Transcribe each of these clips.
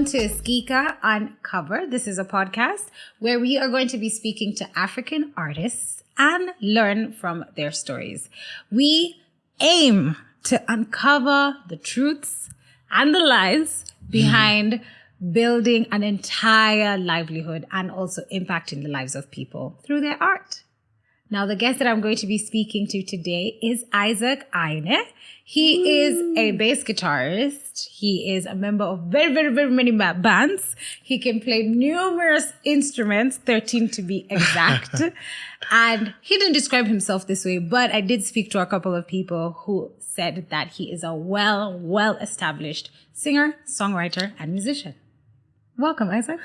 welcome to Skika Uncover. This is a podcast where we are going to be speaking to African artists and learn from their stories. We aim to uncover the truths and the lies behind building an entire livelihood and also impacting the lives of people through their art. Now, the guest that I'm going to be speaking to today is Isaac Aine. He is a bass guitarist. He is a member of very, very, very many bands. He can play numerous instruments, 13 to be exact. And he didn't describe himself this way, but I did speak to a couple of people who said that he is a well-established singer, songwriter, and musician. Welcome, Isaac.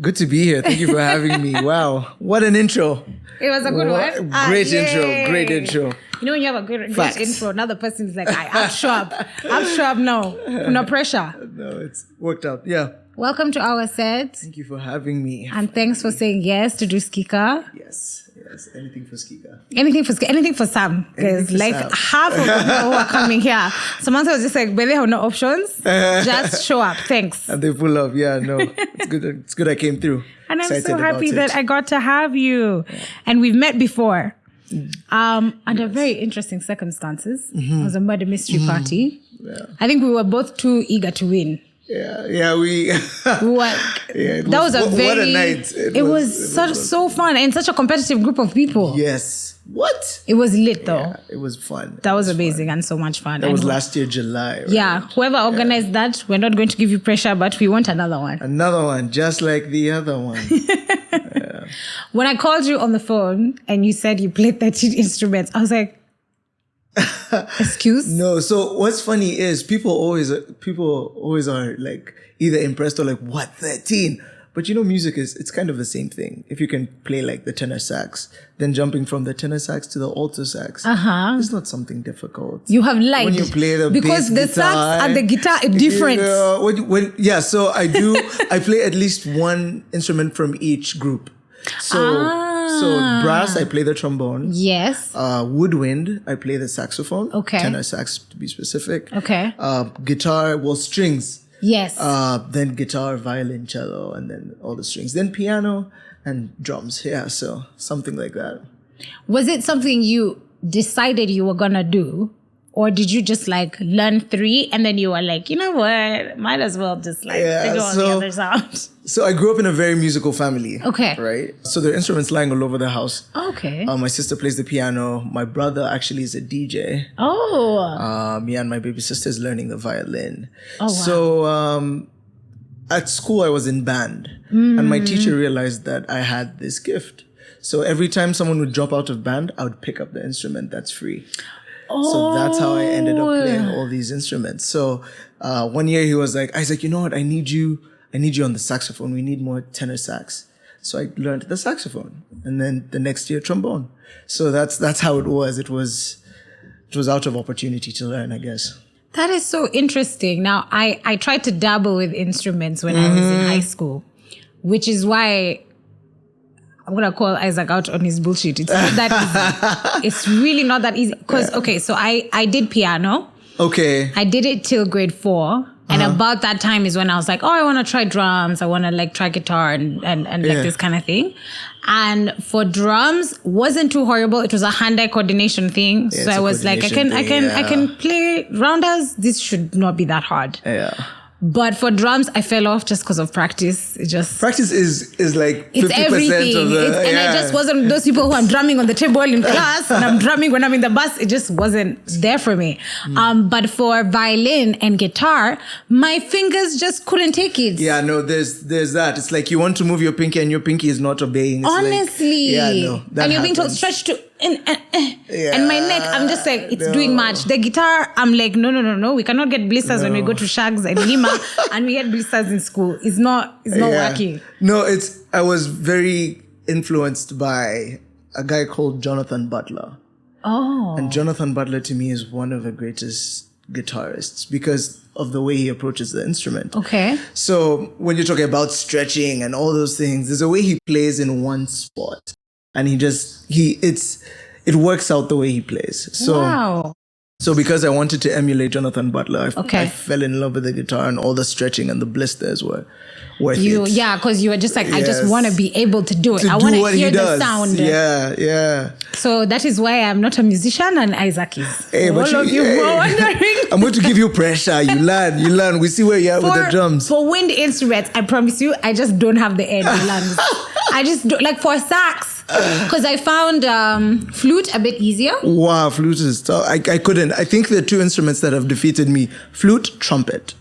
Good to be here. Thank you for having me. Wow. What an intro. It was a good one. Great intro. Great intro. You know, when you have a great intro, another person is like, I'm sharp. I'm sharp now. No pressure. No, it's worked out. Yeah. Welcome to our set. Thank you for having me. And thanks for saying yes to do Skika. Yes. Anything for Skika. Anything for Sam. Because like half of the people who are coming here, Samantha was just like, but they have no options. Just show up. Thanks. And they pull up. Yeah, no. It's good. It's good I came through. And I'm so happy that I got to have you. Yeah. And we've met before. Under very interesting circumstances. It was a murder mystery party. Yeah. I think we were both too eager to win. We were. That was what a night! It was so fun and such a competitive group of people. Yes. What? It was lit though. Yeah, it was fun. That was amazing and so much fun. That was last year, July. Right? Yeah. Whoever organized that, we're not going to give you pressure, but we want another one. Another one, just like the other one. When I called you on the phone and you said you played 13 instruments, I was like, excuse? No. So what's funny is people always are like either impressed or like, what, 13? But you know, music it's kind of the same thing. If you can play like the tenor sax, then jumping from the tenor sax to the alto sax, it's not something difficult. You have liked when you play the because the guitar, sax and the guitar are different. So I do. I play at least one instrument from each group. So brass, I play the trombone. Yes. Woodwind, I play the saxophone. Okay. Tenor sax to be specific. Okay. Guitar, strings. Yes. Then guitar, violin, cello, and then all the strings. Then piano and drums. Yeah, so something like that. Was it something you decided you were gonna do? Or did you just like learn 3 and then you were like, you know what, might as well just like figure all the others out? So I grew up in a very musical family. Okay. Right? So there are instruments lying all over the house. Okay. My sister plays the piano. My brother actually is a DJ. Oh. Me and my baby sister is learning the violin. Oh, wow. So at school I was in band. And my teacher realized that I had this gift. So every time someone would drop out of band, I would pick up the instrument that's free. So that's how I ended up playing all these instruments. So one year he was like, Isaac, you know what? I need you on the saxophone. We need more tenor sax. So I learned the saxophone. And then the next year, trombone. So that's how it was. It was out of opportunity to learn, I guess. That is so interesting. Now, I tried to dabble with instruments when I was in high school, which is why I'm going to call Isaac out on his bullshit. It's not that easy. It's really not that easy. Because, so I did piano. Okay. I did it till grade 4. And about that time is when I was like, I want to try drums. I want to like try guitar and like this kind of thing. And for drums, wasn't too horrible. It was a hand-eye coordination thing. So I was like, I can play rounders. This should not be that hard. Yeah. But for drums, I fell off just because of practice. Practice is like 50% it's everything. Of the... And I just wasn't those people who are drumming on the table in class and I'm drumming when I'm in the bus. It just wasn't there for me. But for violin and guitar, my fingers just couldn't take it. Yeah, no, there's that. It's like you want to move your pinky and your pinky is not obeying. It's honestly. Like, yeah, no, and you're being told stretch to... And my neck, I'm just like, it's doing much. The guitar, I'm like, no. We cannot get blisters when we go to Shags and Lima and we get blisters in school. It's not working. No, I was very influenced by a guy called Jonathan Butler. Oh. And Jonathan Butler to me is one of the greatest guitarists because of the way he approaches the instrument. Okay. So when you're talking about stretching and all those things, there's a way he plays in one spot. And it works out the way he plays. So wow. So because I wanted to emulate Jonathan Butler, Okay. I fell in love with the guitar, and all the stretching and the blisters were worth it. Yeah, because you were just like, I just Yes. want to be able to do it. To I do want what to he hear the does. sound. Yeah. So that is why I'm not a musician and Isaac is. Hey, but All of you who are wondering. I'm going to give you pressure. You learn. We see where you are with the drums. For wind instruments, I promise you, I just don't have the air lungs. I just don't, like for sax, because I found flute a bit easier. Wow, flute is tough. I couldn't. I think the two instruments that have defeated me, flute, trumpet.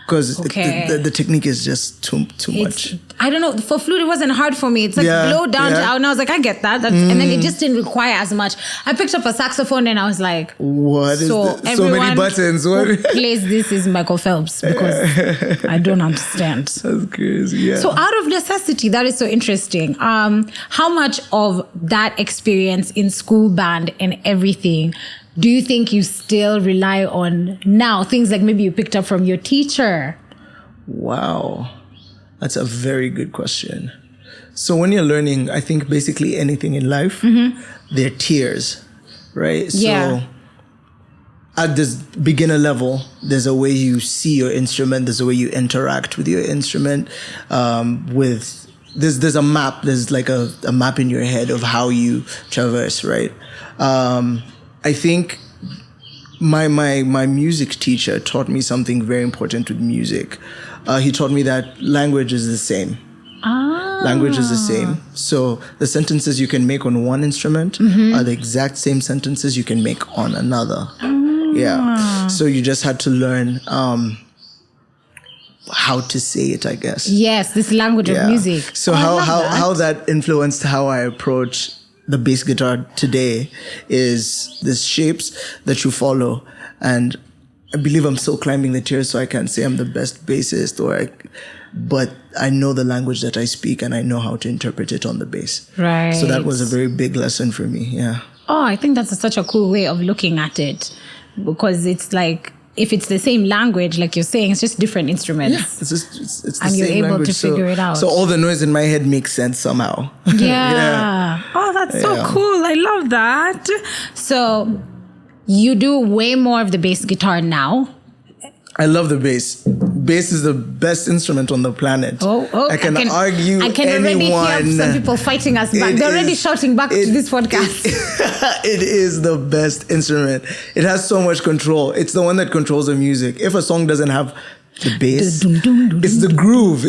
Because the technique is just too much. I don't know. For flute, it wasn't hard for me. It's like blow down to out. And I was like, I get that. And then it just didn't require as much. I picked up a saxophone and I was like, what is this? So many buttons. Who plays this is Michael Phelps because I don't understand. That's crazy. Yeah. So out of necessity, that is so interesting. How much of that experience in school band and everything do you think you still rely on now? Things like maybe you picked up from your teacher. Wow. That's a very good question. So when you're learning, I think basically anything in life, they're tiers, right? Yeah. So at this beginner level, there's a way you see your instrument. There's a way you interact with your instrument. There's a map. There's like a map in your head of how you traverse, right? I think my music teacher taught me something very important with music. He taught me that language is the same. Language is the same. So the sentences you can make on one instrument are the exact same sentences you can make on another. Yeah. So you just had to learn how to say it, I guess. Yes, this language of music. So how that influenced how I approach the bass guitar today is these shapes that you follow. And I believe I'm still climbing the tiers, so I can't say I'm the best bassist, but I know the language that I speak and I know how to interpret it on the bass. Right. So that was a very big lesson for me. Yeah. Oh, I think that's such a cool way of looking at it, because it's like, if it's the same language, like you're saying, it's just different instruments. Yeah, it's the and you're same able language. to figure it out. So all the noise in my head makes sense somehow. Yeah. Oh, that's so cool. I love that. So you do way more of the bass guitar now. I love the bass. Bass is the best instrument on the planet. I can argue I can already hear some people fighting us back. They're already shouting back to this podcast. It is the best instrument. It has so much control. It's the one that controls the music. If a song doesn't have the bass, it's the groove.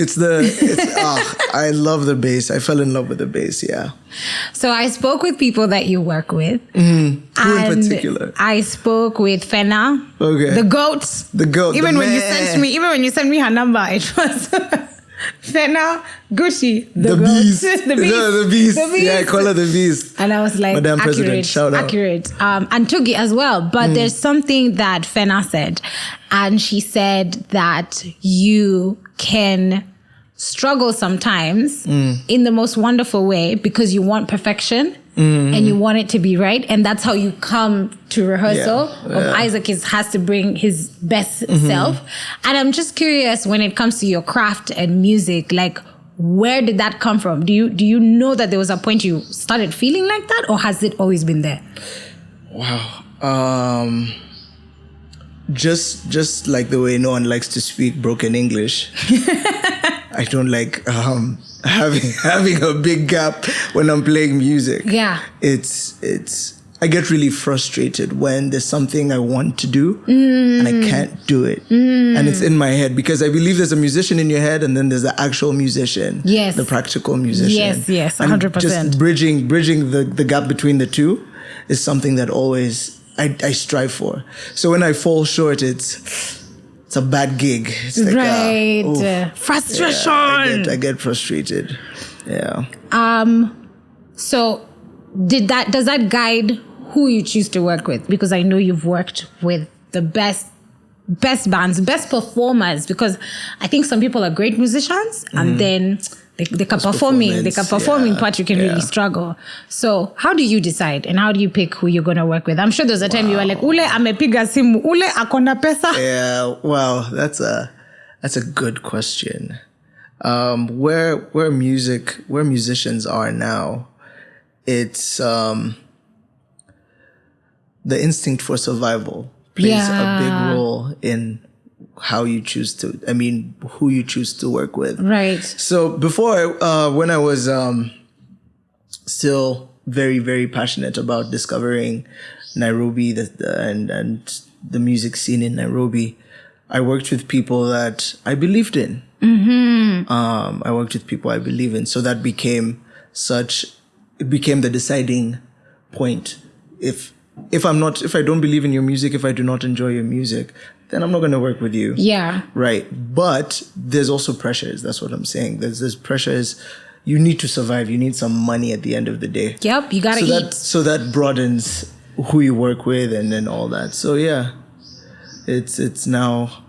I love the bass. I fell in love with the bass, yeah. So I spoke with people that you work with. Who in particular? I spoke with Fena. Okay. The goat. The goat. Even when you sent me her number, it was Fena Gucci. The goat. Beast. The beast. The beast. The beast. Yeah, I call her the beast. And I was like, Madam President, shout out. Accurate. And Tugi as well. But there's something that Fena said. And she said that you can struggle sometimes in the most wonderful way because you want perfection and you want it to be right. And that's how you come to rehearsal. Isaac has to bring his best self. And I'm just curious, when it comes to your craft and music, like, where did that come from? Do you know that there was a point you started feeling like that, or has it always been there? Wow. Just like the way no one likes to speak broken English. I don't like having a big gap when I'm playing music. Yeah. I get really frustrated when there's something I want to do and I can't do it. And it's in my head, because I believe there's a musician in your head and then there's the actual musician. Yes. The practical musician. Yes, 100%. And just bridging the gap between the two is something that always I strive for. So when I fall short, it's a bad gig. It's like, frustration. Yeah, I get frustrated. Yeah. So does that guide who you choose to work with? Because I know you've worked with the best bands, best performers, because I think some people are great musicians and then they can performing part you can really struggle. So how do you decide and how do you pick who you're going to work with? I'm sure there's a time you were like, ule amepiga simu, ule akona pesa. Yeah, wow, that's a good question. Where musicians are now, it's the instinct for survival plays a big role in how you choose to, who you choose to work with. Right. So before, when I was still very, very passionate about discovering Nairobi and the music scene in Nairobi, I worked with people that I believed in. I worked with people I believe in. So that became the deciding point. If I don't believe in your music, if I do not enjoy your music, then I'm not going to work with you. Yeah. Right. But there's also pressures. That's what I'm saying. There's pressures. You need to survive. You need some money at the end of the day. Yep. You got to eat. So that broadens who you work with and then all that. So yeah, it's now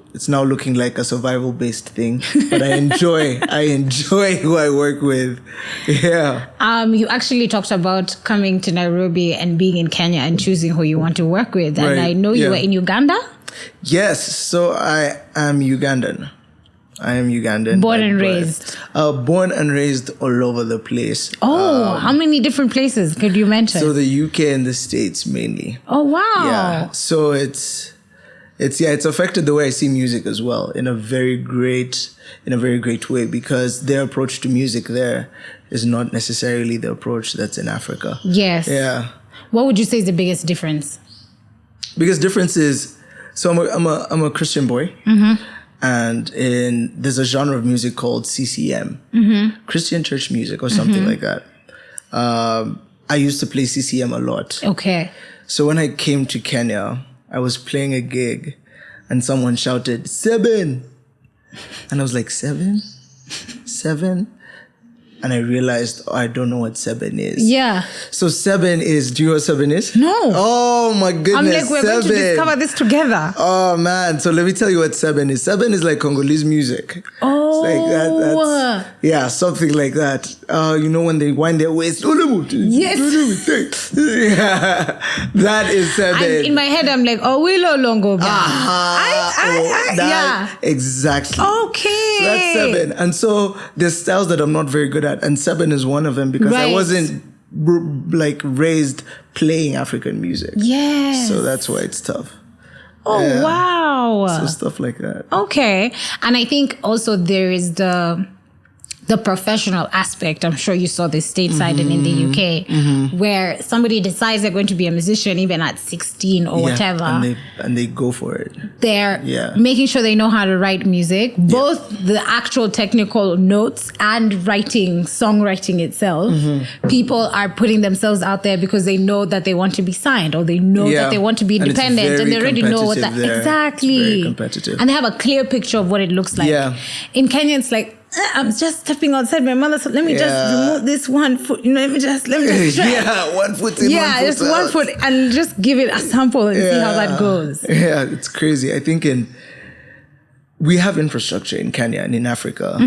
looking like a survival based thing, but I enjoy who I work with. Yeah. You actually talked about coming to Nairobi and being in Kenya and choosing who you want to work with. And I know you were in Uganda. Yes. So I am Ugandan. Born and raised. Born and raised all over the place. Oh, how many different places could you mention? So the UK and the States mainly. Oh, wow. Yeah. So it's affected the way I see music as well in a very great way, because their approach to music there is not necessarily the approach that's in Africa. Yes. Yeah. What would you say is the biggest difference? Biggest difference is, so I'm a Christian boy. And there's a genre of music called CCM, Christian church music or something like that. I used to play CCM a lot. Okay. So when I came to Kenya, I was playing a gig and someone shouted, 7. And I was like, 7? 7? And I realized, I don't know what 7 is. Yeah. So 7 is, do you know what 7 is? No. Oh my goodness. I'm like, we're going to discover this together. Oh man. So let me tell you what 7 is. 7 is like Congolese music. Oh. It's like yeah, something like that. You know when they wind their waist. Yes. Yeah. That is 7. In my head, I'm like, oh, Willow Longo. Yeah. Exactly. Okay. So that's 7. And so there's styles that I'm not very good at. And 7 is one of them, because I wasn't raised playing African music. Yes. So that's why it's tough. Oh, yeah. Wow. So stuff like that. Okay. And I think also there is the professional aspect. I'm sure you saw this stateside and in the UK, where somebody decides they're going to be a musician even at 16 or whatever. And they go for it. They're making sure they know how to write music, both the actual technical notes and songwriting itself. People are putting themselves out there because they know that they want to be signed, or they know that they want to be independent, and they already know what that exactly. It's very competitive. And they have a clear picture of what it looks like. Yeah. In Kenya, it's like, I'm just stepping outside my mother, so let me just remove this 1 foot. Let me just try. 1 foot in, 1 foot out. just 1 foot, and just give it a sample and see how that goes. Yeah, it's crazy. I think we have infrastructure in Kenya and in Africa,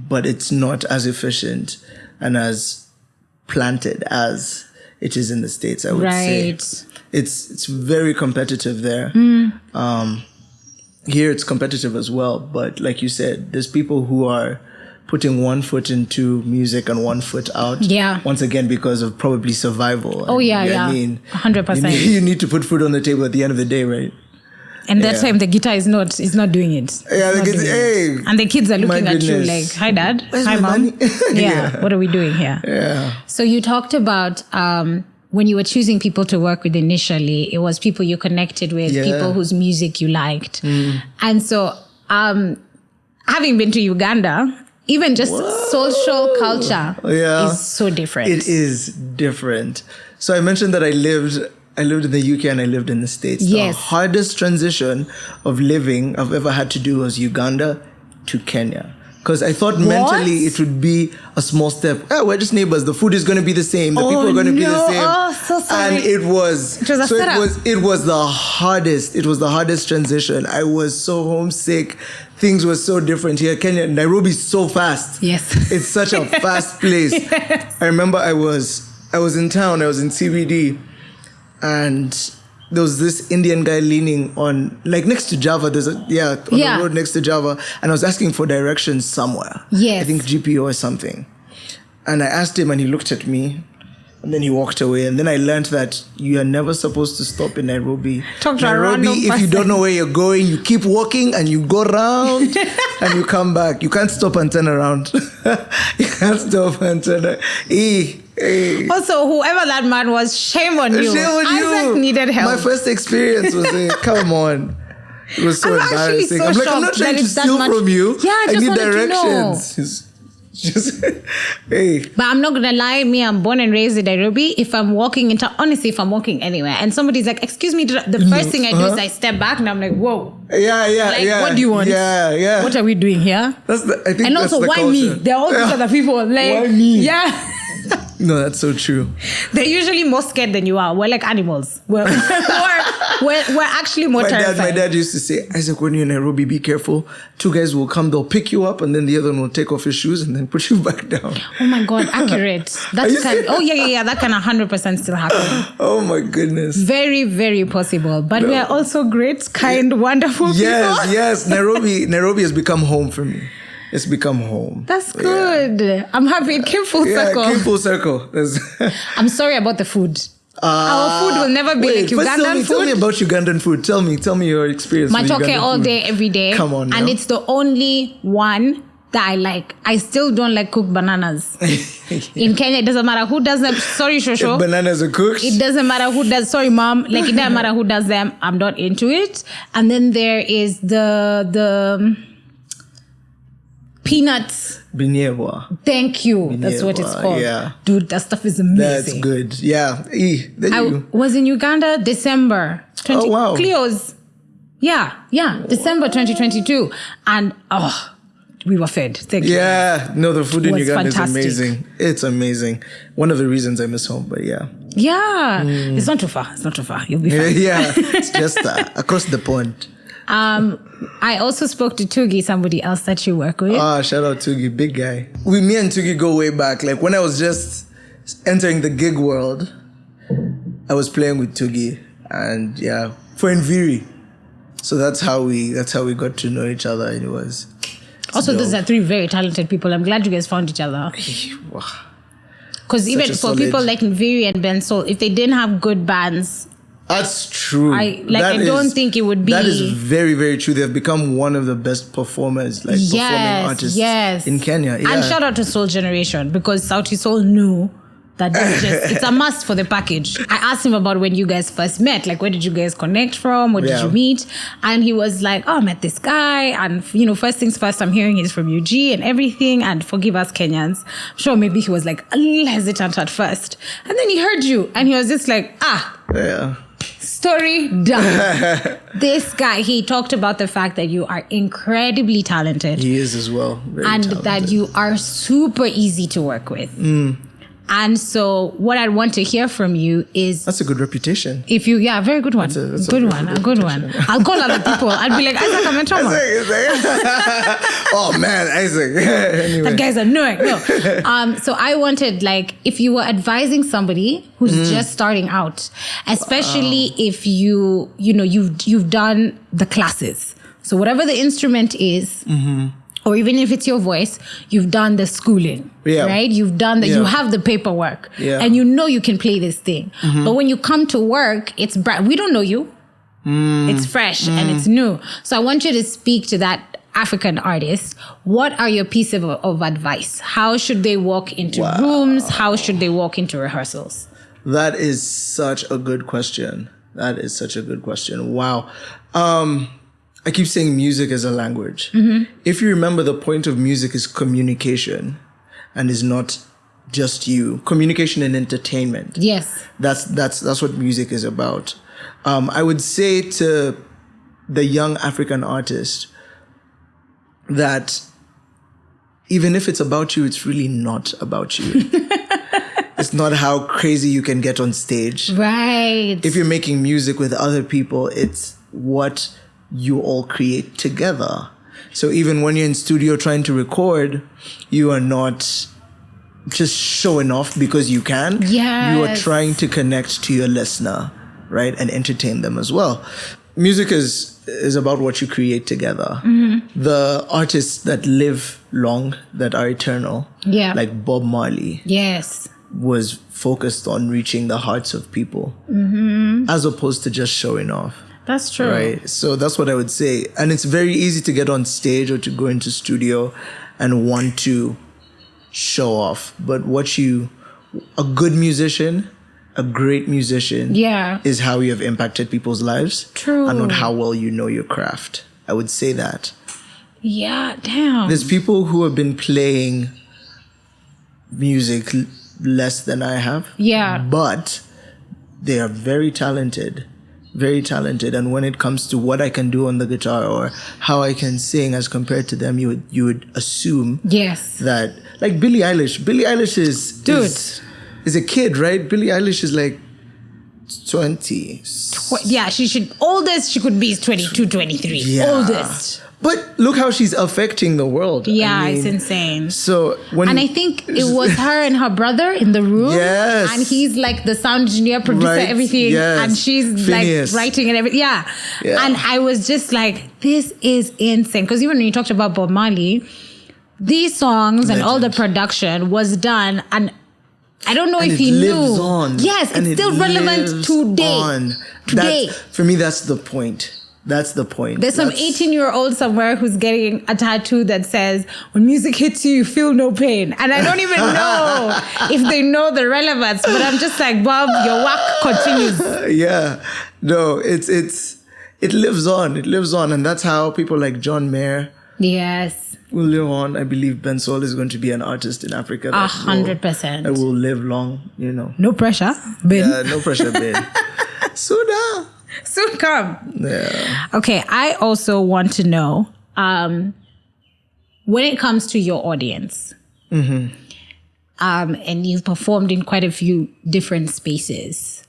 but it's not as efficient and as planted as it is in the States, I would say. It's very competitive there. Here it's competitive as well, but like you said, there's people who are putting 1 foot into music and 1 foot out. Yeah. Once again, because of probably survival. Oh, I mean, 100%. You need to put food on the table at the end of the day, right? And that time the guitar is not doing it. Yeah, the kids, hey. And the kids are looking at you like, hi dad, hi mom. What are we doing here? Yeah. So you talked about when you were choosing people to work with initially, it was people you connected with, people whose music you liked. And so having been to Uganda, even just social culture is so different. It is different. So I mentioned that I lived in the UK and I lived in the States. Yes. The hardest transition of living I've ever had to do was Uganda to Kenya. Because I thought mentally it would be a small step. Oh, we're just neighbors. The food is going to be the same. The people are going to be the same. Oh, so sorry. And it was. It was a setup. It was the hardest. It was the hardest transition. I was so homesick. Things were so different here. Kenya, Nairobi is so fast. Yes. It's such a fast place. Yes. I remember I was in town. I was in CBD, and there was this Indian guy leaning on, like next to Java. There's the road next to Java. And I was asking for directions somewhere. Yes. I think GPO or something. And I asked him and he looked at me And then he walked away. And then I learned that you are never supposed to stop in Nairobi. Talk to a random if you person. don't know where you're going, you keep walking and you go around and you come back. You can't stop and turn around. You can't stop and turn around. Also, whoever that man was, shame on you. Shame on Isaac you. needed help. My first experience was come on. It was so I'm actually embarrassing. so I'm like, I'm not shocked trying that to it's that steal much- from you. Yeah, I just need wanted to know. directions. Just hey. But I'm not gonna lie, me, I'm born and raised in Nairobi. If I'm walking if I'm walking anywhere and somebody's like, excuse me, the first thing I do is I step back and I'm like, whoa. Yeah. What do you want? Yeah. What are we doing here? I think And that's also, the why culture. me? There are all these other people. Like, Why me? Yeah. No, that's so true. They're usually more scared than you are. We're like animals. We're actually more terrified. My dad used to say, Isaac, when you're in Nairobi, be careful. 2 guys will come, they'll pick you up, and then the other one will take off his shoes and then put you back down. Oh my God, accurate. That can 100% still happen. Oh my goodness. Very, very possible. But we are also great, kind, wonderful people. Yes. Nairobi has become home for me. It's become home. That's good. Yeah. I'm happy it came full circle. Yeah, it came full circle. I'm sorry about the food. Our food will never be like Ugandan food. Tell me about Ugandan food. Tell me your experience with Matoke Ugandan all food. day, every day. Come on now. And it's the only one that I like. I still don't like cooked bananas. In Kenya, it doesn't matter who does them. Sorry, Shosho. If bananas are cooked. It doesn't matter who does. Sorry, Mom. Like, it doesn't matter who does them. I'm not into it. And then there is the peanuts. Binyebwa. Thank you. That's what it's called. Yeah. Dude, that stuff is amazing. That's good. Yeah. I was in Uganda December 20. Oh, wow. Cleo's. Yeah. December 2022. And we were fed. Thank you. Yeah. No, the food in Was Uganda fantastic. is amazing. It's amazing. One of the reasons I miss home, but yeah. Yeah. It's not too far. You'll be fine. Yeah. It's just across the pond. I also spoke to Tugi, somebody else that you work with. Shout out Tugi, big guy. Me and Tugi go way back. Like when I was just entering the gig world, I was playing with Tugi, and yeah, for Nviiri. So that's how we got to know each other. And it was also, those are 3 very talented people. I'm glad you guys found each other. Because even for people like Nviiri and Ben Sol, if they didn't have good bands. That's true. I don't think it would be. That is very, very true. They have become one of the best performers, performing artists in Kenya. Yeah. And shout out to Soul Generation, because Sauti Sol knew that it's a must for the package. I asked him about when you guys first met, like where did you guys connect from? Where did you meet? And he was like, I met this guy, and first things first, I'm hearing he's from UG and everything, and forgive us Kenyans. I'm sure maybe he was like a little hesitant at first. And then he heard you and he was just like, yeah. Story done. This guy, he talked about the fact that you are incredibly talented. He is as well. Very talented. That you are super easy to work with. And so what I want to hear from you is... That's a good reputation. If you... Yeah, very good one. That's a good one. I'll call other people. I'll be like, Isaac, I'm in trouble. Oh, man, Isaac. Anyway. That guy's annoying. No. So I wanted, if you were advising somebody who's just starting out, especially if you've done the classes. So whatever the instrument is... Or even if it's your voice, you've done the schooling, right? You've done that. You have the paperwork, and you can play this thing. But when you come to work, it's we don't know you. It's fresh and it's new. So I want you to speak to that African artist. What are your pieces of advice? How should they walk into rooms? How should they walk into rehearsals? That is such a good question. Wow. I keep saying music is a language. If you remember, the point of music is communication and is not just you. Communication and entertainment. Yes. That's what music is about. I would say to the young African artist that even if it's about you, it's really not about you. It's not how crazy you can get on stage. Right. If you're making music with other people, it's what you all create together. So even when you're in studio trying to record, you are not just showing off because you can. Yes. You are trying to connect to your listener, right? And entertain them as well. Music is about what you create together. The artists that live long, that are eternal, like Bob Marley. Yes. was focused on reaching the hearts of people as opposed to just showing off. That's true. Right. So that's what I would say. And it's very easy to get on stage or to go into studio and want to show off. But a good musician, a great musician, is how you have impacted people's lives. True. And not how well you know your craft. I would say that. Yeah, damn. There's people who have been playing music less than I have. Yeah. But they are very talented. Very talented. And when it comes to what I can do on the guitar or how I can sing as compared to them, you would assume that, like Billie Eilish is a kid, right? Billie Eilish is like 20. Yeah, oldest she could be is 22, 23. Yeah. Oldest. But look how she's affecting the world. Yeah, I mean, it's insane. So I think it was her and her brother in the room. Yes. And he's like the sound engineer, producer, everything. Yes. And she's Phineas. Like writing and everything. Yeah. And I was just like, this is insane. Because even when you talked about Bob Marley, these songs and all the production was done, and I don't know if he knew. On. Yes, and it's still relevant today. For me, that's the point. That's the point. There's some 18-year-old somewhere who's getting a tattoo that says, when music hits you, you feel no pain. And I don't even know if they know the relevance, but I'm just like, Bob, your work continues. Yeah. No, it lives on. It lives on. And that's how people like John Mayer will live on. I believe Ben Sol is going to be an artist in Africa. 100%. That will live long, you know. No pressure, Ben. Yeah, no pressure, Ben. Soon come. Yeah. Okay, I also want to know, when it comes to your audience, and you've performed in quite a few different spaces,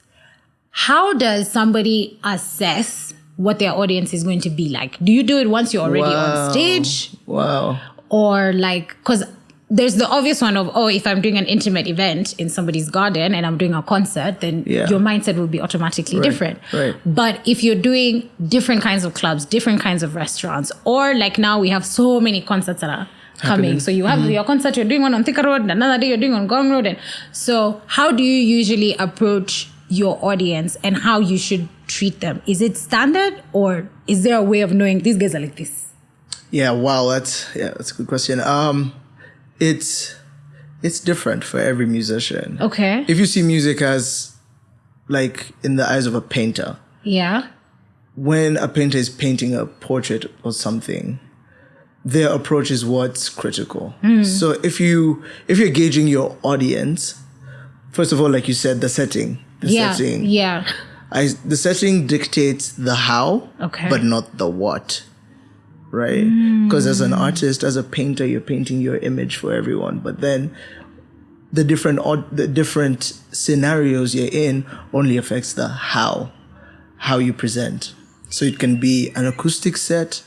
how does somebody assess what their audience is going to be like? Do you do it once you're already on stage? Wow. Or like, because there's the obvious one of, if I'm doing an intimate event in somebody's garden and I'm doing a concert, then your mindset will be automatically different. Right. But if you're doing different kinds of clubs, different kinds of restaurants, or like now we have so many concerts that are coming. So you have your concert, you're doing one on Thika Road, another day you're doing on Gong Road. And so how do you usually approach your audience and how you should treat them? Is it standard, or is there a way of knowing these guys are like this? Yeah, wow, that's a good question. It's different for every musician. Okay. If you see music as like in the eyes of a painter. Yeah. When a painter is painting a portrait or something, their approach is what's critical. So if you're gauging your audience, first of all, like you said, the setting. The setting dictates the how, but not the what. Right? Because as an artist, as a painter, you're painting your image for everyone. But then the different scenarios you're in only affects the how you present. So it can be an acoustic set,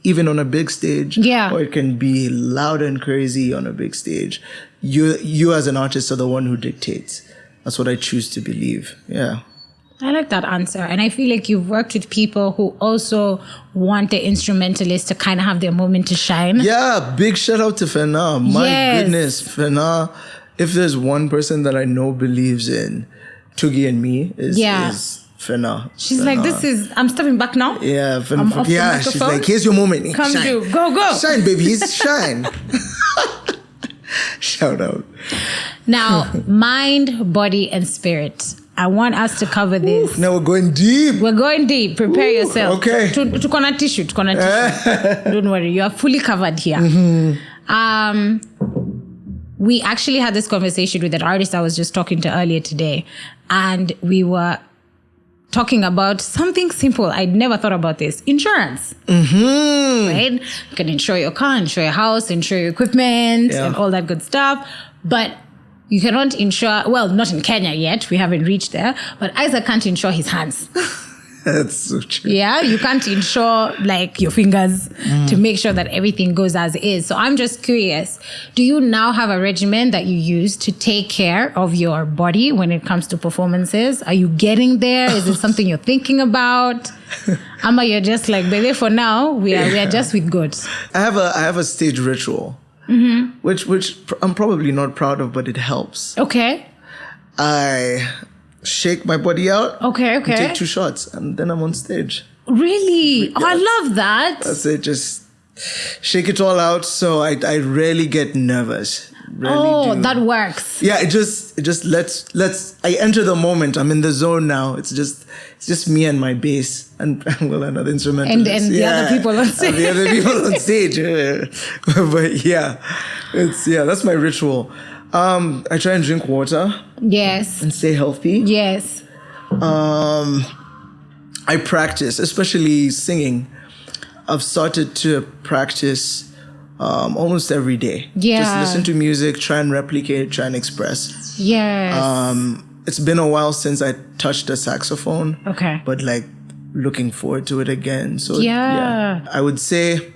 even on a big stage. Yeah. Or it can be loud and crazy on a big stage. You as an artist are the one who dictates. That's what I choose to believe. Yeah. I like that answer. And I feel like you've worked with people who also want the instrumentalists to kind of have their moment to shine. Yeah, big shout out to Fena. My goodness, Fena. If there's one person that I know believes in Tugi and me is Fena. She's like, I'm stepping back now. Yeah, Fena. She's like, here's your moment. Come shine. through. Go. Shine, babies, shine. Shout out. Now, mind, body, and spirit. I want us to cover this. Now we're going deep. Prepare yourself. Okay. Tukona tissue. Don't worry. You are fully covered here. We actually had this conversation with an artist I was just talking to earlier today. And we were talking about something simple. I'd never thought about this. Insurance. Right? You can insure your car, insure your house, insure your equipment, and all that good stuff. But you cannot insure, well, not in Kenya yet. We haven't reached there. But Isaac can't insure his hands. That's so true. Yeah, you can't insure like your fingers to make sure that everything goes as is. So I'm just curious, do you now have a regimen that you use to take care of your body when it comes to performances? Are you getting there? Is it something you're thinking about? Ama, you're just like, baby, for now, we are just with God. I have a stage ritual. which I'm probably not proud of, but it helps. Okay. I shake my body out. Okay. And take 2 shots, and then I'm on stage. Really? Yeah. Oh, I love that. That's it. Just shake it all out. So I rarely get nervous. That works. Yeah, it just let's I enter the moment. I'm in the zone now. It's just me and my bass and another instrumentalist. And the other people on stage. And the other people on stage. But that's my ritual. I try and drink water. Yes. And stay healthy. Yes. I practice, especially singing. I've started to practice almost every day. Yeah. Just listen to music, try and replicate, try and express. Yes. It's been a while since I touched a saxophone. Okay. But looking forward to it again. So yeah. I would say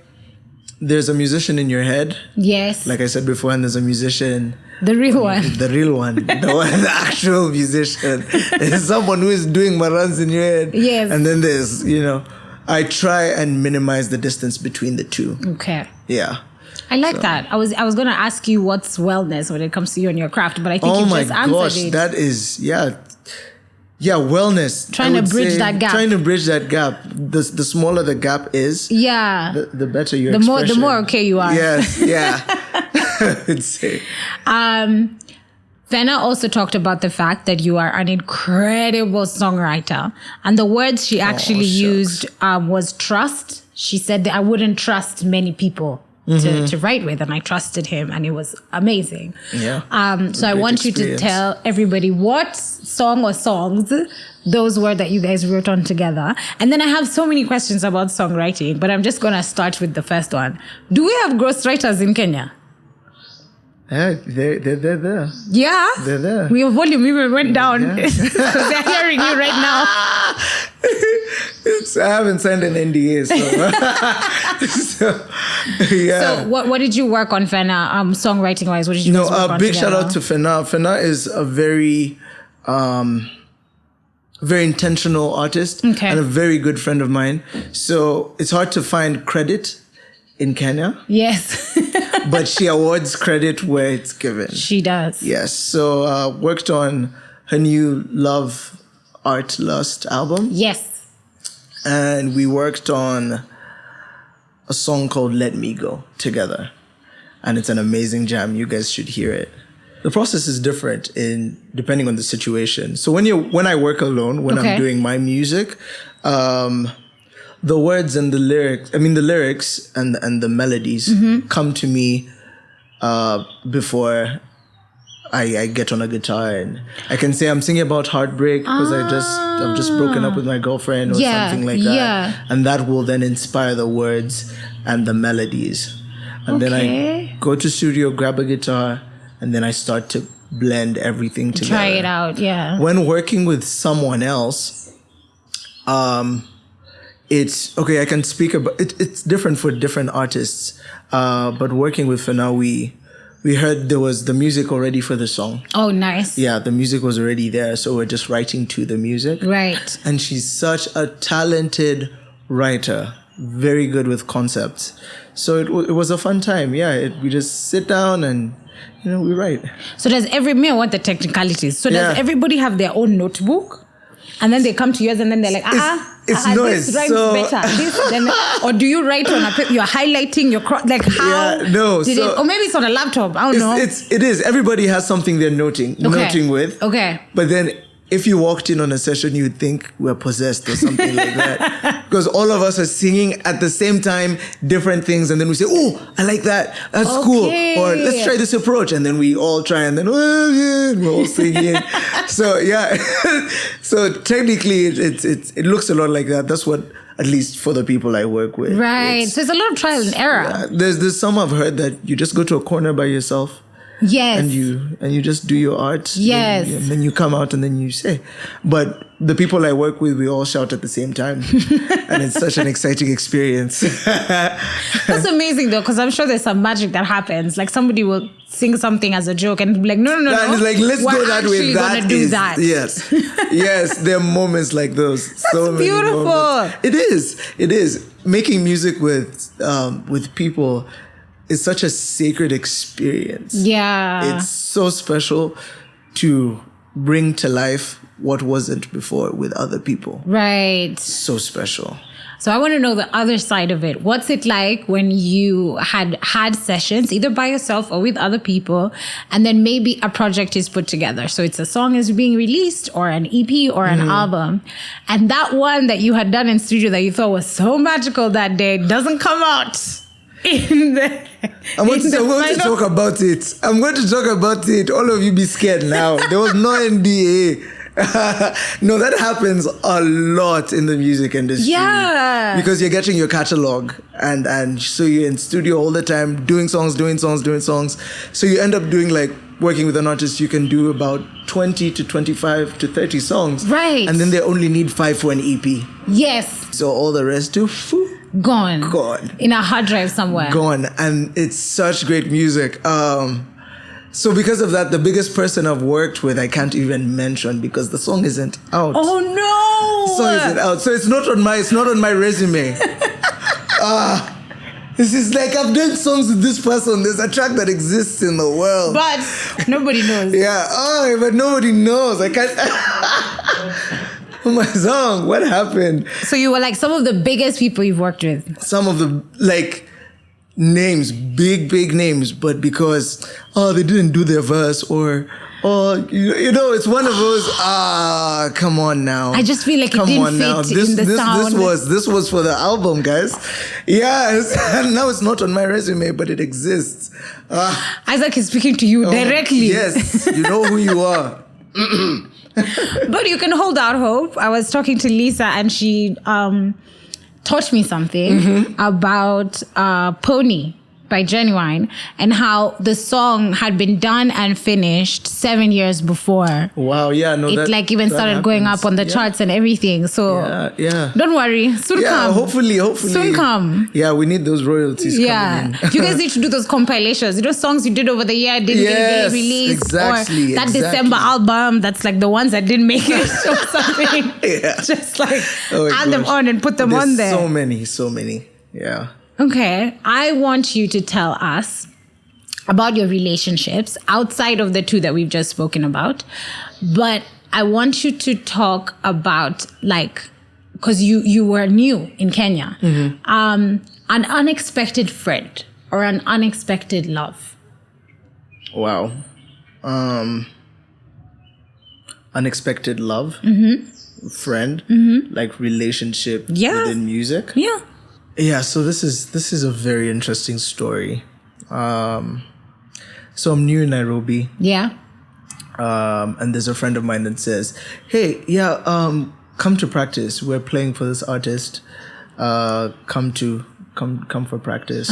there's a musician in your head. Yes. Like I said before, and there's a musician. The real one. The real one. The actual musician. There's someone who is doing runs in your head. Yes. And then there's, I try and minimize the distance between the two. Okay. Yeah. I like that. I was going to ask you what's wellness when it comes to you and your craft, but I think you just answered it. That is, wellness. Trying to bridge that gap. Trying to bridge that gap. The smaller the gap is, the better your expression. The more okay you are. Yes, yeah. I would say. Fena also talked about the fact that you are an incredible songwriter. And the words she actually used was trust. She said that I wouldn't trust many people to write with, and I trusted him, and it was amazing. Yeah. So I want you to tell everybody what song or songs those were that you guys wrote on together. And then I have so many questions about songwriting, but I'm just going to start with the first one. Do we have ghostwriters in Kenya? Yeah, they're there. Yeah? They're there. Your volume even went down because they're hearing you right now. I haven't signed an NDA, so yeah. So what did you work on, Fena, songwriting-wise? What did you guys work on big together? shout out to Fena. Fena is a very intentional artist and a very good friend of mine. So it's hard to find credit in Kenya. Yes. But she awards credit where it's given. She does. Yes. So worked on her new Love, Art, Lust album. Yes. And we worked on a song called Let Me Go together. And it's an amazing jam. You guys should hear it. The process is different depending on the situation. So when I work alone, when I'm doing my music, the words and the lyrics, the lyrics and the melodies come to me before I get on a guitar, and I can say I'm singing about heartbreak because I've just broken up with my girlfriend or something like that. Yeah. And that will then inspire the words and the melodies. And then I go to studio, grab a guitar, and then I start to blend everything together. Try it out, yeah. When working with someone else, it's okay. I can speak about it. It's different for different artists. But working with Fena, we heard there was the music already for the song. Oh, nice. Yeah, the music was already there, so we're just writing to the music. Right. And she's such a talented writer, very good with concepts. So it was a fun time. Yeah, we just sit down and we write. So does I want the technicalities. So does everybody have their own notebook? And then they come to yours and then they're like, it's noise. This rhymes better. Or do you write on a paper? You're highlighting your how? Yeah, no. Or maybe it's on a laptop. I don't know. It is. Everybody has something they're noting with. Okay. But then if you walked in on a session, you'd think we're possessed or something like that. Because all of us are singing at the same time, different things. And then we say, oh, I like that. That's cool. Or let's try this approach. And then we all try and then, we're all singing. So, yeah. So technically, it looks a lot like that. That's what, at least for the people I work with. Right. So it's a lot of trial and error. Yeah, there's some I've heard that you just go to a corner by yourself. Yes. And you just do your art. Yes. And then you come out and then you say. But the people I work with, we all shout at the same time. And it's such an exciting experience. That's amazing though, because I'm sure there's some magic that happens. Like somebody will sing something as a joke and be like, no. And it's like, let's go that way. That. Yes. Yes, there are moments like those. That's beautiful. It is. Making music with people is such a sacred experience. Yeah. It's so special to bring to life what wasn't before with other people. Right. So special. So I want to know the other side of it. What's it like when you had sessions, either by yourself or with other people, and then maybe a project is put together? So it's a song is being released or an EP or an album. And that one that you had done in studio that you thought was so magical that day doesn't come out. I'm going to talk about it. I'm going to talk about it. All of you be scared now. There was no NDA. No, that happens a lot in the music industry. Yeah. Because you're getting your catalog and so you're in studio all the time doing songs. So you end up doing like working with an artist, you can do about 20 to 25 to 30 songs. Right. And then they only need 5 for an EP. Yes. So all the rest do Gone. In a hard drive somewhere. Gone. And it's such great music. So because of that, the biggest person I've worked with, I can't even mention because the song isn't out. Oh no! The song isn't out. So it's not on my resume. This is like, I've done songs with this person. There's a track that exists in the world. But nobody knows. Yeah. But nobody knows. I can't. My song, what happened? So you were like some of the biggest people you've worked with. Some of the names, big names, but because they didn't do their verse or it's one of those come on now. I just feel like it didn't fit in the sound. This was for the album, guys. Yes, and now it's not on my resume, but it exists. Isaac is speaking to you directly. Yes, you know who you are. But you can hold out hope. I was talking to Lisa and she taught me something about Pony by Genuine and how the song had been done and finished 7 years before. Wow, yeah, no, it even started going up on the charts and everything. So don't worry, soon come. Hopefully. Soon come. Yeah, we need those royalties coming in. You guys need to do those compilations. Songs you did over the year didn't get released. Exactly. Or that December album, that's like the ones that didn't make it or something. Just like add them on and put them on there. So many. Yeah. Okay, I want you to tell us about your relationships outside of the two that we've just spoken about. But I want you to talk about, because you were new in Kenya, an unexpected friend or an unexpected love. Wow. Unexpected love, friend, relationship within music. Yeah. Yeah, so this is a very interesting story. So I'm new in Nairobi. Yeah. And there's a friend of mine that says, "Hey, come to practice. We're playing for this artist. Come for practice."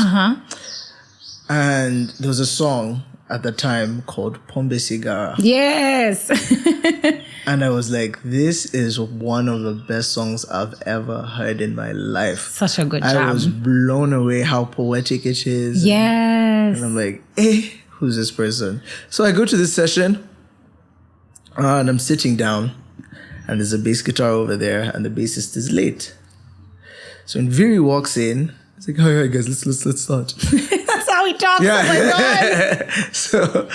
And there was a song at the time called Pombe Sigara. Yes. And I was like, this is one of the best songs I've ever heard in my life. Such a good job. I was blown away how poetic it is. Yes. And I'm like, who's this person? So I go to this session and I'm sitting down and there's a bass guitar over there and the bassist is late. So Nviiri walks in. It's like, all right, guys, let's start. That's how he talks. Yeah. Oh my God.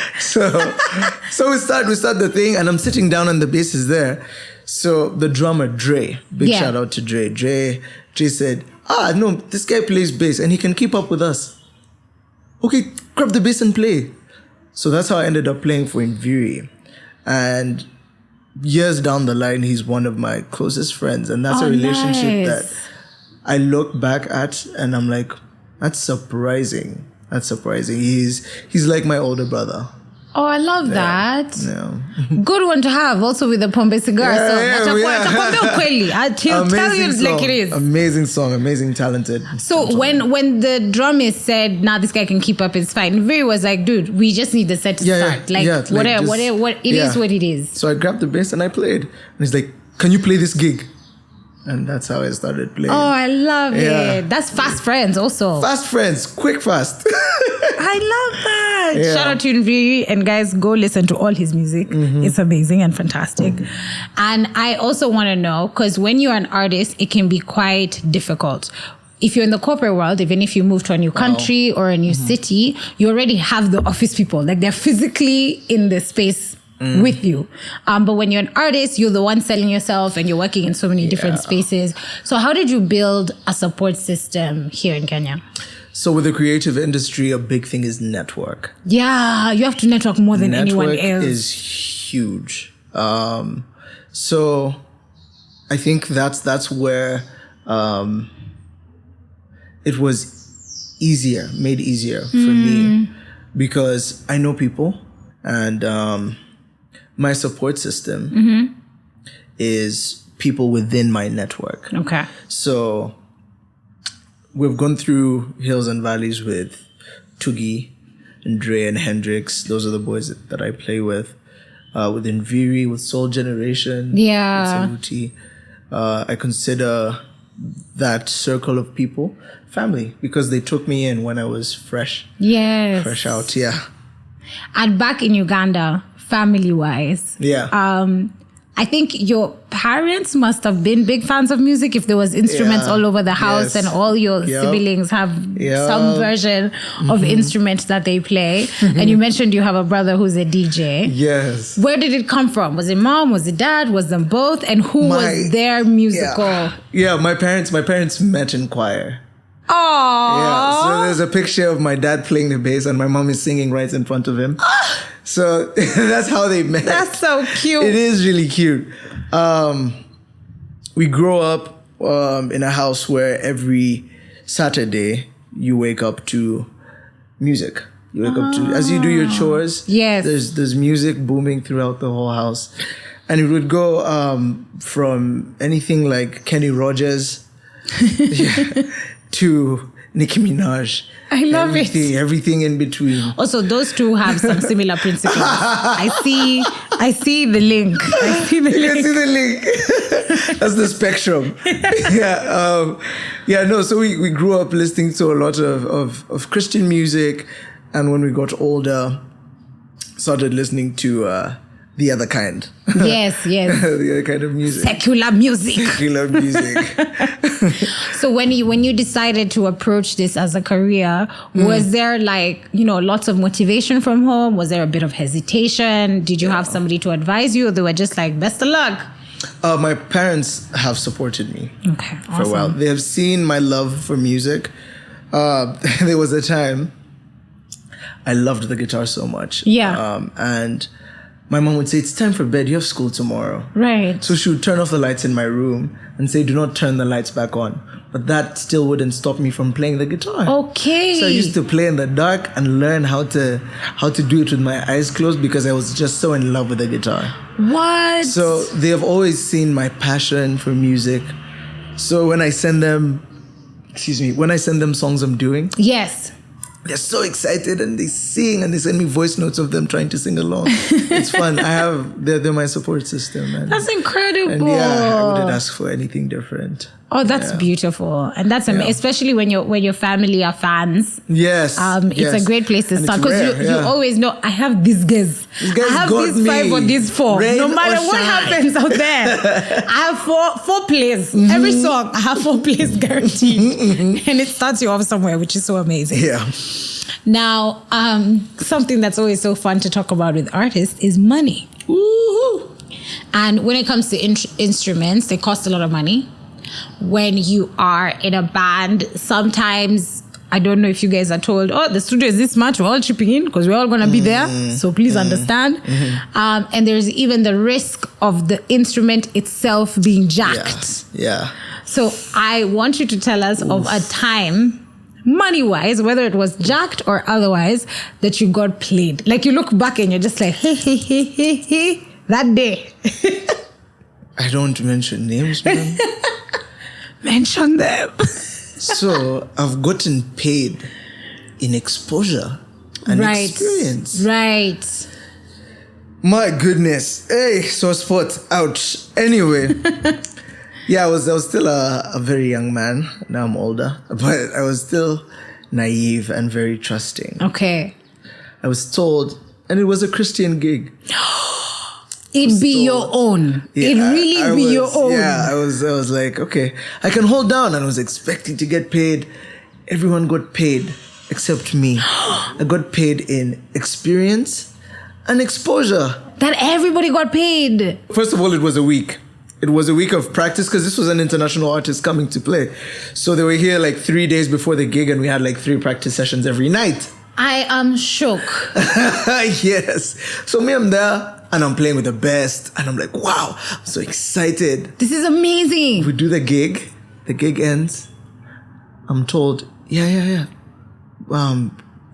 So we start the thing, and I'm sitting down, and the bass is there. So the drummer Dre, big shout out to Dre. Dre said, no, this guy plays bass, and he can keep up with us. Okay, grab the bass and play. So that's how I ended up playing for Nviiri, and years down the line, he's one of my closest friends, and that's a relationship that I look back at and I'm like, that's surprising. He's like my older brother. Oh, I love that. Yeah. Good one to have also with the Pombe Sigara song. I'll tell you like it is. Amazing song, amazing, talented. So when the drummist said, this guy can keep up, it's fine. Nviiri was like, dude, we just need the set to start. Whatever, it is what it is. So I grabbed the bass and I played. And he's like, can you play this gig? And that's how I started playing. Oh, I love it. That's fast friends also. Fast friends, quick fast. I love that. Yeah. Shout out to Nviiri, and guys, go listen to all his music. It's amazing and fantastic. And I also want to know, because when you're an artist, it can be quite difficult. if you're in the corporate world, even if you move to a new country or a new city, you already have the office people. Like they're physically in the space with you. But when you're an artist, you're the one selling yourself and you're working in so many different spaces. So how did you build a support system here in Kenya? So with the creative industry, a big thing is network. Yeah, you have to network more than anyone else. Network is huge. So I think that's where it was made easier for me, because I know people, and my support system is people within my network. Okay. So we've gone through hills and valleys with Tugi and Dre and Hendrix. Those are the boys that I play with. With Nviiri, with Soul Generation. Yeah. With Sauti. I consider that circle of people family, because they took me in when I was fresh. Yes. Fresh out, yeah. And back in Uganda, family-wise. Yeah. I think your parents must have been big fans of music if there was instruments all over the house, and all your siblings have some version of instrument that they play. And you mentioned you have a brother who's a DJ. Yes. Where did it come from? Was it mom? Was it dad? Was them both? And who was their musical? Yeah, my parents met in choir. Aww. Yeah, so there's a picture of my dad playing the bass and my mom is singing right in front of him. So that's how they met. That's so cute. It is really cute. We grow up in a house where every Saturday you wake up to music. You wake up to, as you do your chores. Yes. There's music booming throughout the whole house. And it would go from anything like Kenny Rogers to Nicki Minaj. I love everything in between. Also, those two have some similar principles. I see the link. I see the link. You can see the link. That's the spectrum. So we grew up listening to a lot of Christian music, and when we got older, started listening to the other kind. Yes. The other kind of music. Secular music. So when you decided to approach this as a career, was there lots of motivation from home? Was there a bit of hesitation? Did you have somebody to advise you, or they were just like, best of luck? My parents have supported me for a while. They have seen my love for music. There was a time I loved the guitar so much. Yeah. And my mom would say, it's time for bed. You have school tomorrow. Right. So she would turn off the lights in my room and say, do not turn the lights back on. But that still wouldn't stop me from playing the guitar. Okay. So I used to play in the dark and learn how to do it with my eyes closed, because I was just so in love with the guitar. What? So they have always seen my passion for music. So when I send them songs I'm doing. Yes. They're so excited and they sing and they send me voice notes of them trying to sing along. It's fun. They're my support system. And, that's incredible. And I wouldn't ask for anything different. Oh, that's beautiful. And that's especially when your family are fans. Yes. It's a great place to start, because you always know, I have these guys. I have these 5 or these 4. Rain no matter what happens out there, I have 4 plays. Every song, I have 4 plays guaranteed. And it starts you off somewhere, which is so amazing. Yeah. Now, something that's always so fun to talk about with artists is money. Woo-hoo. And when it comes to instruments, they cost a lot of money. When you are in a band, sometimes, I don't know if you guys are told, the studio is this much, we're all chipping in because we're all going to be there. So please understand. And there's even the risk of the instrument itself being jacked. Yeah. So I want you to tell us of a time, money-wise, whether it was jacked or otherwise, that you got played. Like you look back and you're just like, hey, that day. I don't mention names, man. Mention them. So I've gotten paid in exposure and experience. Right. My goodness. Hey, sore spot. Ouch. Anyway. I was still a very young man. Now I'm older. But I was still naive and very trusting. Okay. I was told, and it was a Christian gig. It'd be your own. Yeah, It'd really be your own. Yeah, I was like, okay, I can hold down, and I was expecting to get paid. Everyone got paid except me. I got paid in experience and exposure. That everybody got paid. First of all, it was a week. It was a week of practice because this was an international artist coming to play. So they were here like 3 days before the gig, and we had like 3 practice sessions every night. I am shook. Yes. So me, I'm there and I'm playing with the best, and I'm like, wow, I'm so excited. This is amazing. We do the gig ends. I'm told, yeah.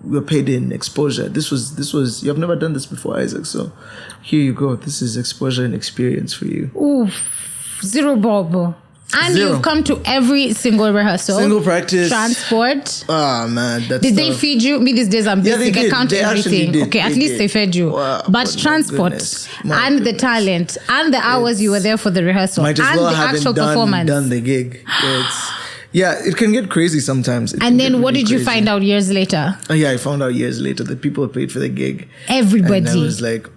We're paid in exposure. This was you have never done this before, Isaac. So here you go. This is exposure and experience for you. Oof, zero bob. And Zero. you've come to every single rehearsal. Single practice. Transport. Ah, man. That's Did they feed you? Me these days I'm Yeah, basic. they I did. count They actually everything. did. Okay, at They least did. they fed you. Wow, But my transport goodness. My and the goodness. talent and the hours you were there for the rehearsal Might as and well the haven't actual performance. done the gig. Yeah, it can get crazy sometimes. And then what did you find out years later? Oh, yeah, I found out years later that people paid for the gig. Everybody. And I was like,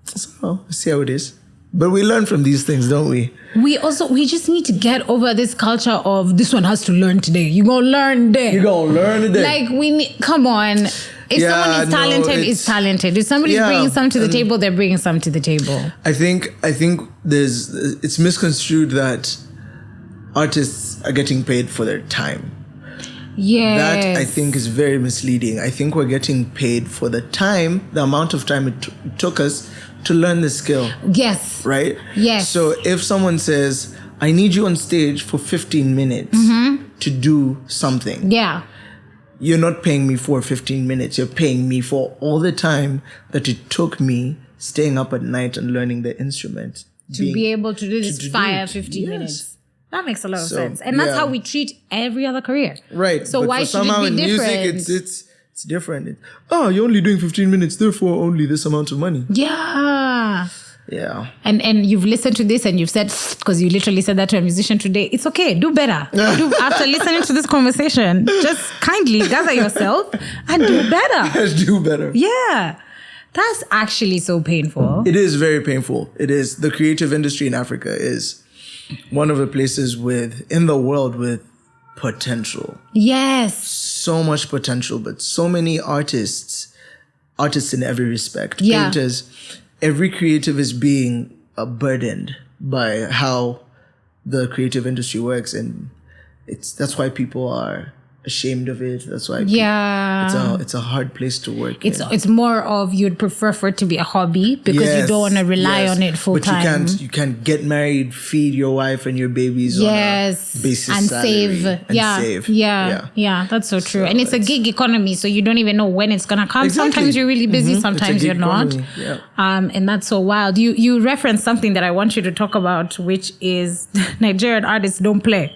so, let's see how it is. But we learn from these things, don't we? We just need to get over this culture of this one has to learn today. You gonna learn there. You're going to learn today. Like come on. If someone is talented, is talented. If somebody's bringing some to the table, they're bringing some to the table. I think it's misconstrued that artists are getting paid for their time. Yes. That I think is very misleading. I think we're getting paid for the amount of time it took us to learn the skill. Yes. Right? Yes. So if someone says, I need you on stage for 15 minutes to do something. Yeah. You're not paying me for 15 minutes. You're paying me for all the time that it took me staying up at night and learning the instrument. To be able to do this to do fire it. 15 Yes. minutes. That makes a lot of sense. And that's how we treat every other career. Right. So but why for should somehow it be in different? music, it's different. You're only doing 15 minutes, therefore only this amount of money. Yeah. Yeah. And you've listened to this and you've said, because you literally said that to a musician today, it's okay, do better. After listening to this conversation, just kindly gather yourself and do better. Do better. Yeah. That's actually so painful. It is very painful. It is. The creative industry in Africa is one of the places in the world with potential. Yes. So much potential, but so many artists in every respect. Yeah. Painters. Every creative is being burdened by how the creative industry works, and that's why people are ashamed of it. That's why it's a hard place to work. It's more of you'd prefer for it to be a hobby because you don't want to rely on it full time. But you can't get married, feed your wife and your babies on a basis and salary. save. Yeah, that's so true. And it's a gig economy, so you don't even know when it's gonna come. Exactly. Sometimes you're really busy, sometimes you're not. Yeah. And that's so wild. You referenced something that I want you to talk about, which is Nigerian artists don't play.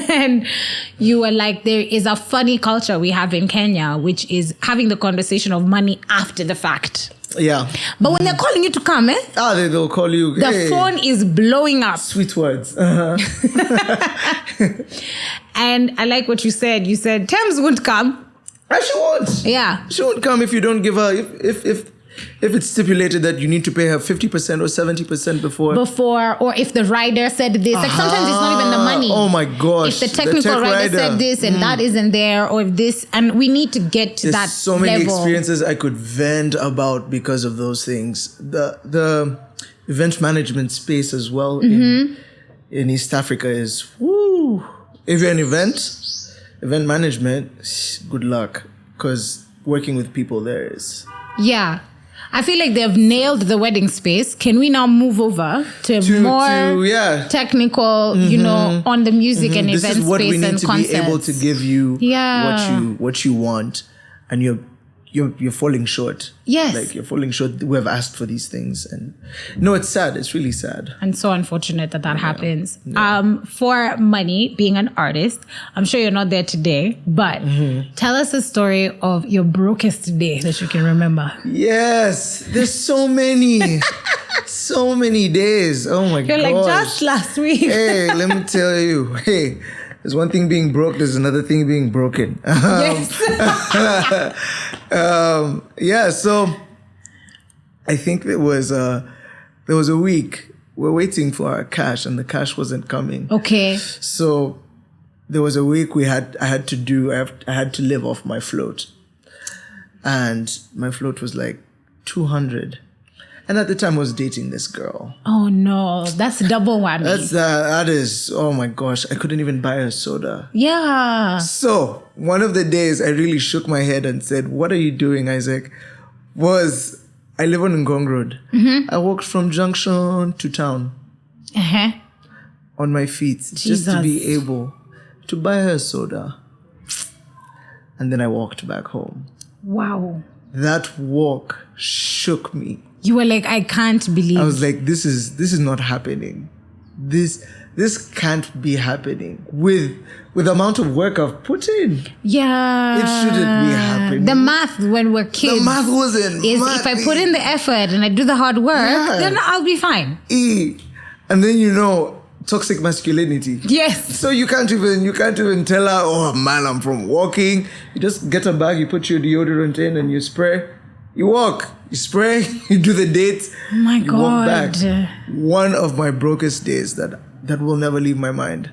And you were like, there is a funny culture we have in Kenya, which is having the conversation of money after the fact. Yeah. But when they're calling you to come, they'll call you. The phone is blowing up. Sweet words. And I like what you said. You said Thames won't come. She won't. Yeah. She won't come if you don't give her, if it's stipulated that you need to pay her 50% or 70% before, or if the rider said this, like sometimes it's not even the money. Oh my gosh! If the technical rider said this and that isn't there, or if this, and we need to get to that so many level. experiences I could vent about because of those things. The event management space as well in East Africa is woo. If you're an event management, good luck, because working with people there is. Yeah. I feel like they've nailed the wedding space. Can we now move over to more technical, on the music and event space and concerts? This is what we need to be able to give you what you want, and you're falling short. Yes. Like you're falling short. We have asked for these things, and it's sad. It's really sad. And so unfortunate that happens. Yeah. For money, being an artist, I'm sure you're not there today, but tell us a story of your brokest day that you can remember. Yes, there's so many. So many days. Oh my god. You're like, just last week. Hey, let me tell you. Hey, there's one thing being broke, there's another thing being broken. Yes. So I think there was a week we're waiting for our cash and the cash wasn't coming. Okay. So there was a week I had to live off my float. And my float was like 200. And at the time I was dating this girl. Oh no, that's double whammy. That is, oh my gosh, I couldn't even buy her soda. Yeah. So one of the days I really shook my head and said, "What are you doing, Isaac?" I live on Ngong Road. I walked from Junction to town on my feet just to be able to buy her soda. And then I walked back home. Wow. That walk shook me. You were like, I can't believe. I was like, this is not happening. This can't be happening with the amount of work I've put in. Yeah. It shouldn't be happening. The math when we're kids. The math wasn't. If I put in the effort and I do the hard work, then I'll be fine. And then toxic masculinity. Yes. So you can't even tell her, "Oh man, I'm from walking." You just get a bag, you put your deodorant in and you spray. You walk, you spray, you do the date. Oh my you God. Walk back. One of my brokest days that will never leave my mind.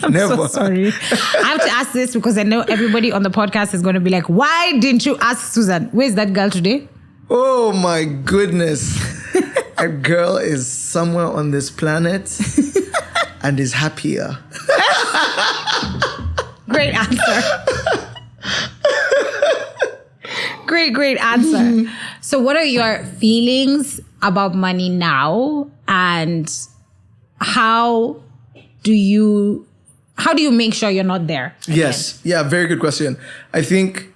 I'm never. so sorry. I have to ask this because I know everybody on the podcast is going to be like, why didn't you ask Susan? Where's that girl today? Oh my goodness. A girl is somewhere on this planet and is happier. Great answer. Great answer. So what are your feelings about money now, and how do you make sure you're not there again? Yes. Yeah, very good question. I think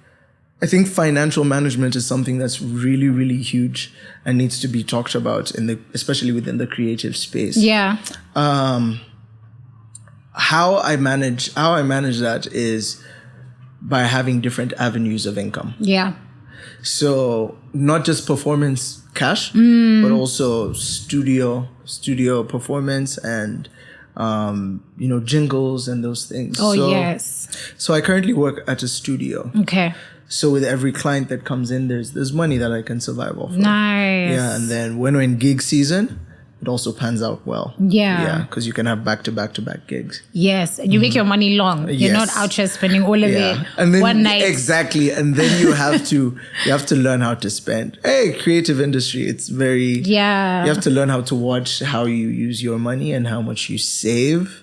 financial management is something that's really, really huge and needs to be talked about especially within the creative space. Yeah. How I manage that is by having different avenues of income. Yeah. So not just performance cash, but also studio performance and jingles and those things. Oh, yes. So I currently work at a studio. Okay. So with every client that comes in, there's money that I can survive off of. Nice. Yeah, and then when we're in gig season, it also pans out well. Yeah. Yeah, because you can have back-to-back gigs. Yes, and you make your money long. You're not out here spending all of it and then, one night. Exactly, and then you have to learn how to spend. Hey, creative industry, it's very... Yeah. You have to learn how to watch how you use your money and how much you save.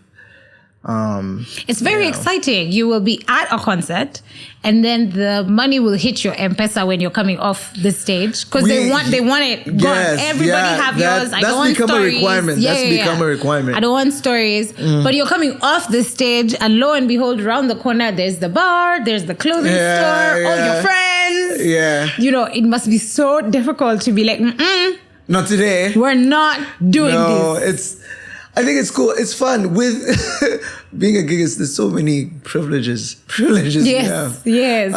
It's very exciting. You will be at a concert, and then the money will hit your M-Pesa when you're coming off the stage because they want it gone. Yes, Everybody have yours. I don't want stories. A requirement. That's become a requirement. I don't want stories. But you're coming off the stage, and lo and behold, around the corner, there's the bar, there's the clothing store, all your friends. Yeah. It must be so difficult to be like, not today. We're not doing this. I think it's cool. It's fun. With being a gigist, there's so many privileges. Yes, yes.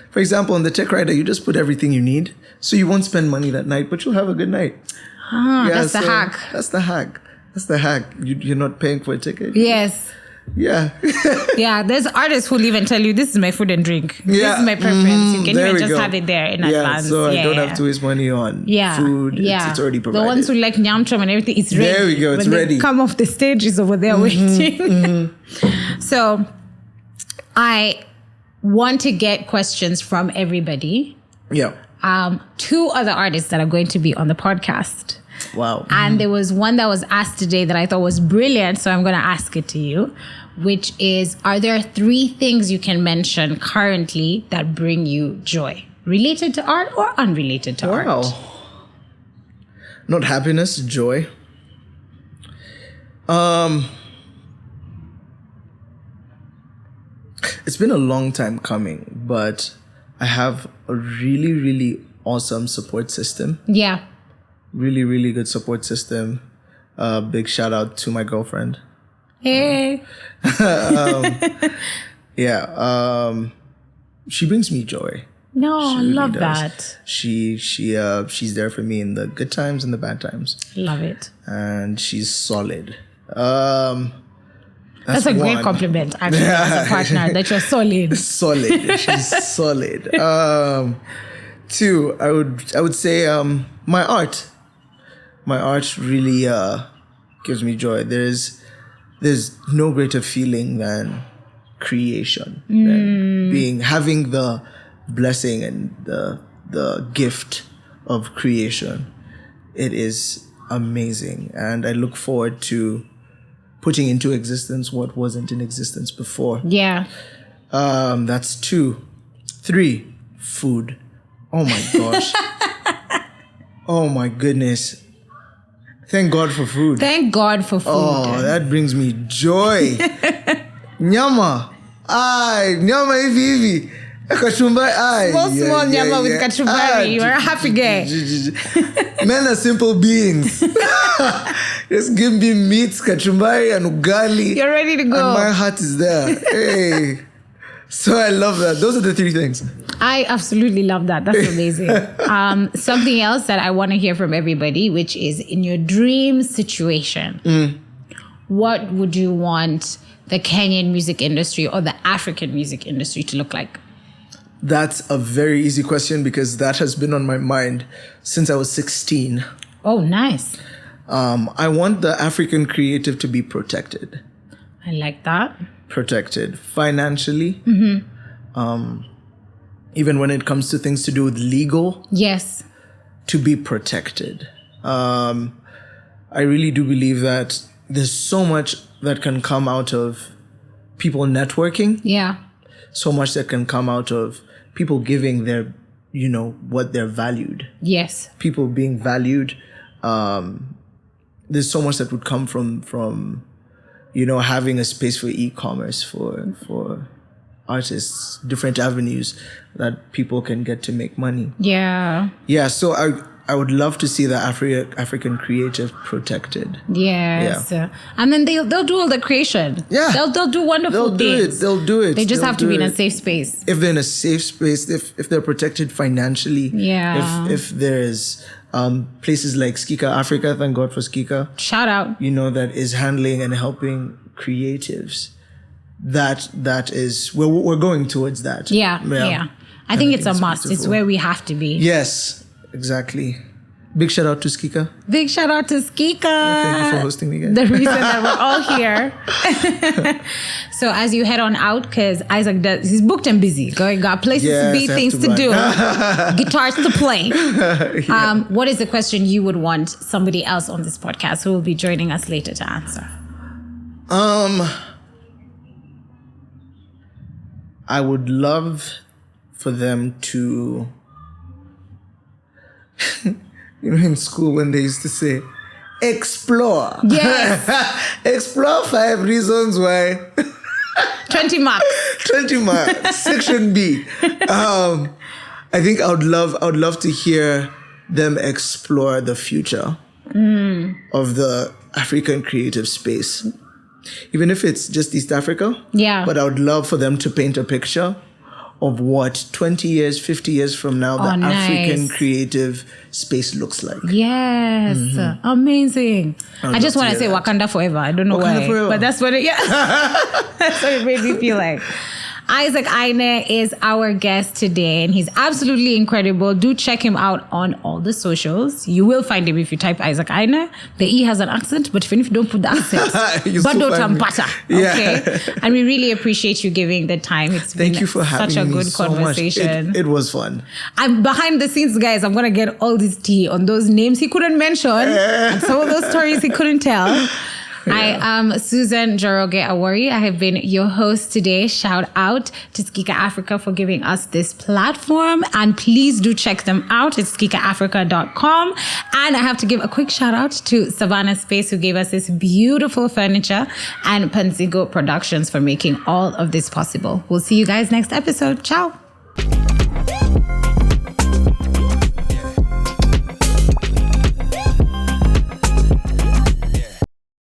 For example, on the tech rider, you just put everything you need. So you won't spend money that night, but you'll have a good night. That's the hack. That's the hack. You're not paying for a ticket. Yes. Yeah. Yeah, there's artists who'll even tell you, this is my food and drink. This is my preference. You can even just have it there in advance. So I don't have to waste money on food. Yeah. It's already provided. The ones who like nyam chom and everything, it's ready. There we go. It's when ready. They come off the stage, is over there waiting. So I want to get questions from everybody. Yeah. 2 other artists that are going to be on the podcast. Wow. And there was one that was asked today that I thought was brilliant, so I'm going to ask it to you, which is, are there 3 things you can mention currently that bring you joy, related to art or unrelated to art? Not happiness, joy. It's been a long time coming, but I have a really, really awesome support system. Yeah. Really, really good support system. Big shout out to my girlfriend. Hey. She brings me joy. No, I really love does. that. She's there for me in the good times and the bad times. Love it. And she's solid. That's a great compliment, actually, as a partner, that you're solid. Solid. She's solid. 2, I would say my art. My art really gives me joy. There's no greater feeling than creation, than having the blessing and the gift of creation. It is amazing, and I look forward to putting into existence what wasn't in existence before. Yeah. That's 2. 3, food. Oh my gosh. Oh my goodness. Thank God for food. Thank God for food. Oh, that brings me joy. Nyama. Nyama hivi. Kachumbari. Small nyama with kachumbari. You're a happy guy. Men are simple beings. Just give me meats, kachumbari, and ugali. You're ready to go. And my heart is there. Hey. So I love that. Those are the 3 things. I absolutely love that. That's amazing. Something else that I want to hear from everybody, which is in your dream situation, what would you want the Kenyan music industry or the African music industry to look like? That's a very easy question because that has been on my mind since I was 16. Oh, nice. I want the African creative to be protected. I like that. Protected financially. Even when it comes to things to do with legal. Yes. To be protected. I really do believe that there's so much that can come out of people networking. Yeah. So much that can come out of people giving their, what they're valued. Yes. People being valued. There's so much that would come from having a space for e-commerce, for artists, different avenues that people can get to make money. Yeah. Yeah, so I would love to see the African creative protected. Yes. Yeah. And then they'll do all the creation. Yeah. They'll do wonderful things. They'll do it. They just have to be in a safe space. If they're in a safe space, if they're protected financially. Yeah. If there's places like Skika Africa, thank God for Skika. Shout out. That is handling and helping creatives. That is we're going towards that. Yeah. I think it's a must. Beautiful. It's where we have to be. Yes, exactly. Big shout out to Skika. Big shout out to Skika. Thank you for hosting me, guys. The reason that we're all here. So as you head on out, because Isaac he's booked and busy. Got places to be, things to do, guitars to play. Yeah. What is the question you would want somebody else on this podcast who will be joining us later to answer? I would love for them to, in school when they used to say, explore. Yes. Explore 5 reasons why. 20 marks. 20 marks. Section B. I think I would love to hear them explore the future of the African creative space. Even if it's just East Africa. Yeah. But I would love for them to paint a picture of what 20 years, 50 years from now, the African creative space looks like. Yes. Mm-hmm. Amazing. I just want to say that. Wakanda forever. I don't know Wakanda why. Forever. But that's what that's what it made me feel like. Isaac Aine is our guest today, and he's absolutely incredible. Do check him out on all the socials. You will find him if you type Isaac Aine. The E has an accent, but even if you don't put the accent, but don't tampata. Okay? Yeah. And we really appreciate you giving the time. It's been Thank you for having such a good so conversation. It was fun. I'm behind the scenes, guys. I'm going to get all this tea on those names he couldn't mention and some of those stories he couldn't tell. Yeah. I am Susan Joroge Awori. I have been your host today. Shout out to Skika Africa for giving us this platform. And please do check them out. It's skikaafrica.com. And I have to give a quick shout out to Savannah Space, who gave us this beautiful furniture, and Panzigo Productions for making all of this possible. We'll see you guys next episode. Ciao.